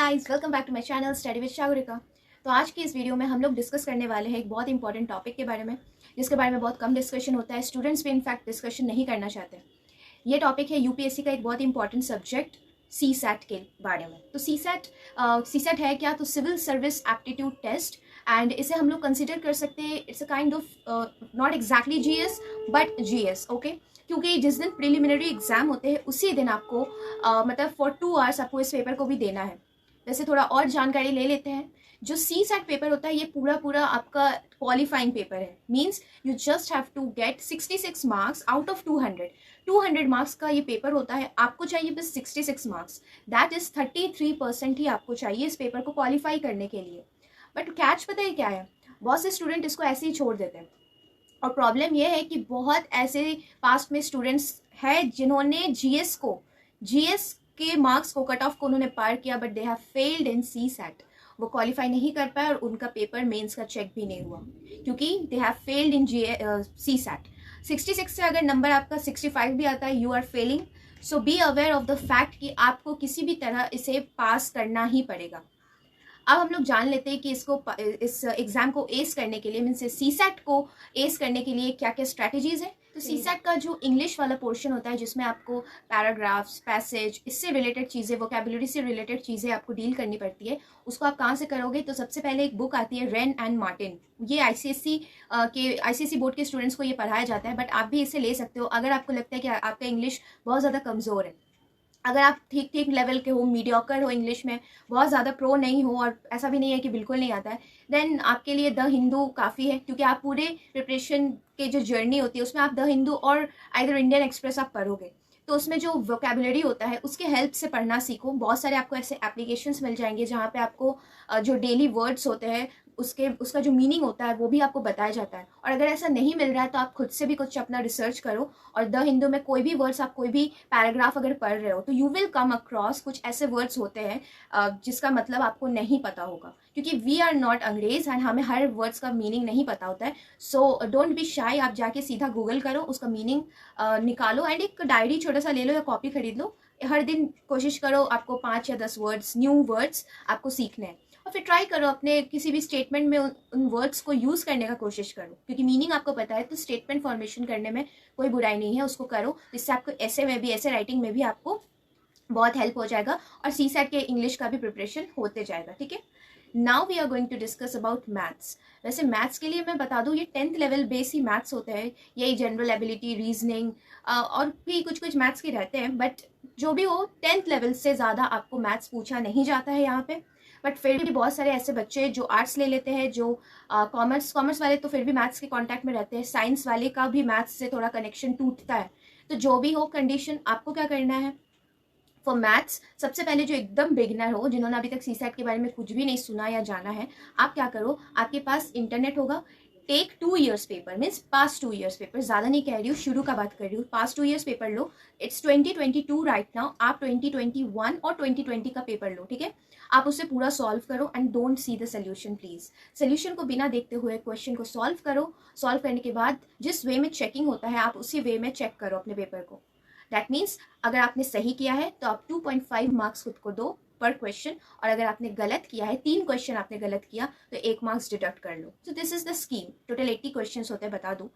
Guys, welcome back to my channel study with Sagarika. तो आज की इस वीडियो में हम लोग डिस्कस करने वाले हैं एक बहुत इंपॉर्टेंट टॉपिक के बारे में, जिसके बारे में बहुत कम डिस्कशन होता है। स्टूडेंट्स भी इनफैक्ट डिस्कशन नहीं करना चाहते। ये टॉपिक है यूपीएससी का एक बहुत इंपॉर्टेंट सब्जेक्ट सी सैट के बारे में। तो सी सैट है क्या? तो civil service aptitude test, and इसे हम लोग कंसिडर कर सकते हैं it's a kind of not exactly GS but GS, okay. क्योंकि जिस दिन प्रिलिमिनरी एग्जाम होते हैं उसी दिन आपको मतलब फॉर 2 आवर्स आपको इस पेपर को भी देना है। वैसे थोड़ा और जानकारी ले लेते हैं। जो सी सैट पेपर होता है ये पूरा आपका क्वालिफाइंग पेपर है। Means you just have to get 66 marks out of 200 marks का ये पेपर होता है। आपको चाहिए बस 66 मार्क्स, दैट इज 33% ही आपको चाहिए इस पेपर को क्वालिफाई करने के लिए। बट कैच पता है क्या है? बहुत से स्टूडेंट इसको ऐसे ही छोड़ देते हैं, और प्रॉब्लम यह है कि बहुत ऐसे पास्ट में स्टूडेंट्स हैं जिन्होंने जीएस के मार्क्स को, कट ऑफ को उन्होंने पार किया, but they have failed in CSAT. वो क्वालिफाई नहीं कर पाए और उनका पेपर मेंस का चेक भी नहीं हुआ, क्योंकि they have failed in CSAT. 66 से अगर नंबर आपका 65 भी आता है, you are failing. So be aware of the fact कि आपको किसी भी तरह इसे पास करना ही पड़ेगा। अब हम लोग जान लेते हैं कि इस एग्जाम को एस करने के लिए, मीन्स सी सैट को एस करने के लिए क्या क्या स्ट्रैटेजीज है। तो सी सैट का जो इंग्लिश वाला पोर्शन होता है, जिसमें आपको पैराग्राफ्स, पैसेज, इससे रिलेटेड चीज़ें, वोकेबुलरी से रिलेटेड चीज़ें आपको डील करनी पड़ती है। उसको आप कहाँ से करोगे? तो सबसे पहले एक बुक आती है, रेन एंड मार्टिन। ये आईसीएससी बोर्ड के स्टूडेंट्स को ये पढ़ाया जाता है, बट आप भी इसे ले सकते हो अगर आपको लगता है कि आपका इंग्लिश बहुत ज़्यादा कमज़ोर है। अगर आप ठीक लेवल के हो, मीडियोकर हो इंग्लिश में, बहुत ज़्यादा प्रो नहीं हो, और ऐसा भी नहीं है कि बिल्कुल नहीं आता है, देन आपके लिए द हिंदू काफ़ी है। क्योंकि आप पूरे प्रिपरेशन के जो जर्नी होती है उसमें आप द हिंदू और आइदर इंडियन एक्सप्रेस आप पढ़ोगे, तो उसमें जो वोकेबुलरी होता है उसके हेल्प से पढ़ना सीखो। बहुत सारे आपको ऐसे एप्लीकेशंस मिल जाएंगे जहाँ पे आपको जो डेली वर्ड्स होते हैं उसका जो मीनिंग होता है वो भी आपको बताया जाता है। और अगर ऐसा नहीं मिल रहा है तो आप खुद से भी कुछ अपना रिसर्च करो, और द हिंदू में कोई भी वर्ड्स, आप कोई भी पैराग्राफ अगर पढ़ रहे हो तो यू विल कम अक्रॉस कुछ ऐसे वर्ड्स होते हैं जिसका मतलब आपको नहीं पता होगा, क्योंकि वी आर नॉट अंग्रेज एंड हमें हर वर्ड्स का मीनिंग नहीं पता होता है। सो डोंट बी शाई, आप जाके सीधा गूगल करो, उसका मीनिंग निकालो, एंड एक डायरी छोटा सा ले लो या कॉपी खरीद लो। हर दिन कोशिश करो आपको 5 या 10 वर्ड्स, न्यू वर्ड्स आपको सीखने हैं, और फिर ट्राई करो अपने किसी भी स्टेटमेंट में उन वर्ड्स को यूज़ करने का कोशिश करो, क्योंकि मीनिंग आपको पता है तो स्टेटमेंट फॉर्मेशन करने में कोई बुराई नहीं है, उसको करो। इससे आपको ऐसे राइटिंग में भी आपको बहुत हेल्प हो जाएगा, और सी सैट के इंग्लिश का भी प्रिपरेशन होते जाएगा, ठीक है। Now we are going to discuss about maths. वैसे मैथ्स के लिए मैं बता दूं, ये 10th लेवल बेस ही मैथ्स होते हैं, यही जनरल एबिलिटी, रीजनिंग और भी कुछ मैथ्स के रहते हैं, बट जो भी हो 10th लेवल से ज़्यादा आपको मैथ्स पूछा नहीं जाता है यहाँ पे। बट फिर भी बहुत सारे ऐसे बच्चे जो आर्ट्स ले लेते हैं, जो कॉमर्स वाले तो फिर भी मैथ्स के कांटेक्ट में रहते हैं, साइंस वाले का भी मैथ्स से थोड़ा कनेक्शन टूटता है। तो जो भी हो कंडीशन, आपको क्या करना है फॉर मैथ्स, सबसे पहले जो एकदम बिगिनर हो, जिन्होंने अभी तक सी सैट के बारे में कुछ भी नहीं सुना या जाना है, आप क्या करो, आपके पास इंटरनेट होगा, टेक 2 years पेपर, मीन्स पास 2 years पेपर, ज़्यादा नहीं कह रही हूँ, शुरू का बात कर रही हूँ, पास 2 years paper low. It's 2022 right now, आप 2021 और 2020 का पेपर लो, ठीक है। आप उसे पूरा सॉल्व करो and don't see the solution please. Solution को बिना देखते हुए क्वेश्चन को सॉल्व करो। सॉल्व करने के बाद जिस वे में चेकिंग होता है आप उसी वे में चेक करो अपने पेपर को। दैट मीन्स अगर आपने सही किया है तो आप 2.5 मार्क्स खुद को दो पर क्वेश्चन, और अगर आपने गलत किया है, 3 क्वेश्चन आपने गलत किया, तो 1 मार्क्स डिडक्ट कर लो। So this is the scheme. Total 80 question होते हैं, बता दूं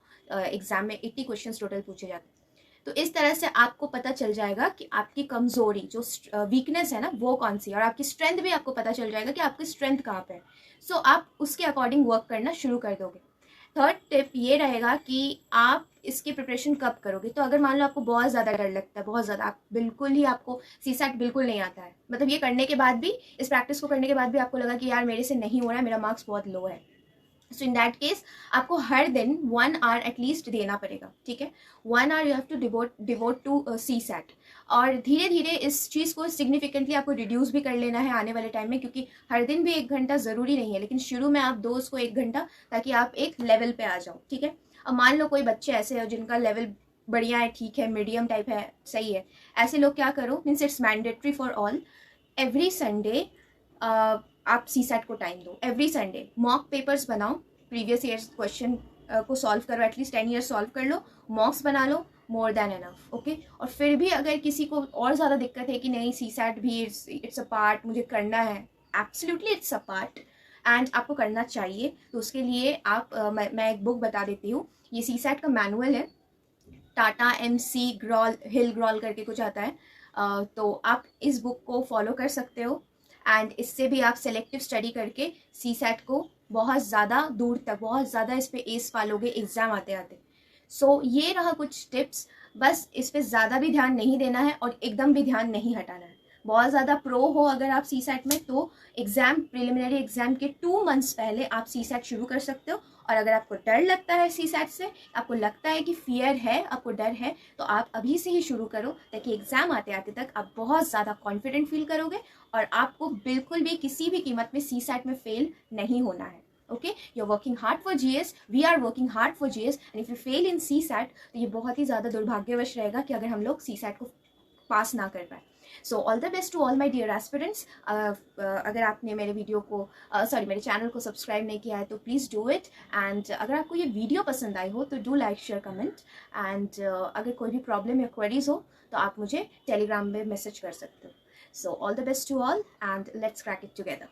एग्जाम में 80 क्वेश्चन टोटल पूछे जाते हैं। तो इस तरह से आपको पता चल जाएगा कि आपकी कमजोरी, जो वीकनेस है ना, वो कौन सी है, और आपकी स्ट्रेंथ भी आपको पता चल जाएगा कि आपकी स्ट्रेंथ कहाँ पे है। सो आप उसके अकॉर्डिंग वर्क करना शुरू कर दोगे। थर्ड टिप ये रहेगा कि आप इसकी प्रिपरेशन कब करोगे। तो अगर मान लो आपको बहुत ज़्यादा डर लगता है, बहुत ज़्यादा, आप बिल्कुल ही, आपको सी सैट बिल्कुल नहीं आता है, मतलब ये करने के बाद भी, इस प्रैक्टिस को करने के बाद भी आपको लगा कि यार मेरे से नहीं हो रहा है, मेरा मार्क्स बहुत लो है, सो इन दैट केस आपको हर दिन 1 hour एटलीस्ट देना पड़ेगा, ठीक है। 1 hour you have to devote to CSAT, और धीरे धीरे इस चीज़ को सिग्निफिकेंटली आपको रिड्यूस भी कर लेना है आने वाले टाइम में, क्योंकि हर दिन भी 1 घंटा ज़रूरी नहीं है, लेकिन शुरू में आप दो उसको 1 घंटा, ताकि आप एक लेवल पे आ जाओ, ठीक है। अब मान लो कोई बच्चे ऐसे हैं जिनका लेवल बढ़िया है, ठीक है, मीडियम टाइप है, सही है, ऐसे लोग क्या करो, means it's mandatory for all, every Sunday आप सी सैट को टाइम दो। एवरी संडे मॉक पेपर्स बनाओ, प्रीवियस ईयर्स क्वेश्चन को सॉल्व करो, एटलीस्ट 10 years सॉल्व कर लो, मॉक्स बना लो, मोर देन एनफ, ओके। और फिर भी अगर किसी को और ज़्यादा दिक्कत है कि नहीं CSAT भी इट्स अ पार्ट, मुझे करना है, absolutely it's a part and आपको करना चाहिए। तो उसके लिए आप मैं एक बुक बता देती हूँ। ये CSAT का मैनुअल है, टाटा MC ग्रॉल हिल ग्रॉल करके कुछ आता है। तो आप इस बुक को फॉलो कर सकते हो एंड इससे भी आप सेलेक्टिव स्टडी करके CSAT को बहुत ज़्यादा दूर तक, बहुत ज़्यादा इस पे एस पालोगे एग्ज़ाम आते आते। सो ये रहा कुछ टिप्स। बस इस पे ज़्यादा भी ध्यान नहीं देना है और एकदम भी ध्यान नहीं हटाना है। बहुत ज़्यादा प्रो हो अगर आप CSAT में, तो एग्ज़ाम, प्रिलिमिनरी एग्ज़ाम के 2 मंथ्स पहले आप CSAT शुरू कर सकते हो। और अगर आपको डर लगता है CSAT से, आपको लगता है कि फियर है, आपको डर है, तो आप अभी से ही शुरू करो ताकि एग्ज़ाम आते आते तक आप बहुत ज़्यादा कॉन्फिडेंट फील करोगे और आपको बिल्कुल भी किसी भी कीमत में CSAT में फेल नहीं होना है। Okay, you are working hard for GS, we are working hard for GS and if you fail in CSAT तो ये बहुत ही ज़्यादा दुर्भाग्यवश रहेगा कि अगर हम लोग CSAT को पास ना कर पाए। So all the best to all my dear aspirants. अगर आपने मेरे वीडियो को मेरे चैनल को सब्सक्राइब नहीं किया है तो प्लीज़ डू इट। एंड अगर आपको ये वीडियो पसंद आई हो तो do like, share, comment. And अगर कोई भी प्रॉब्लम या क्वेरीज हो तो आप मुझे टेलीग्राम में मैसेज कर सकते हो। So all the best to all and let's crack it together.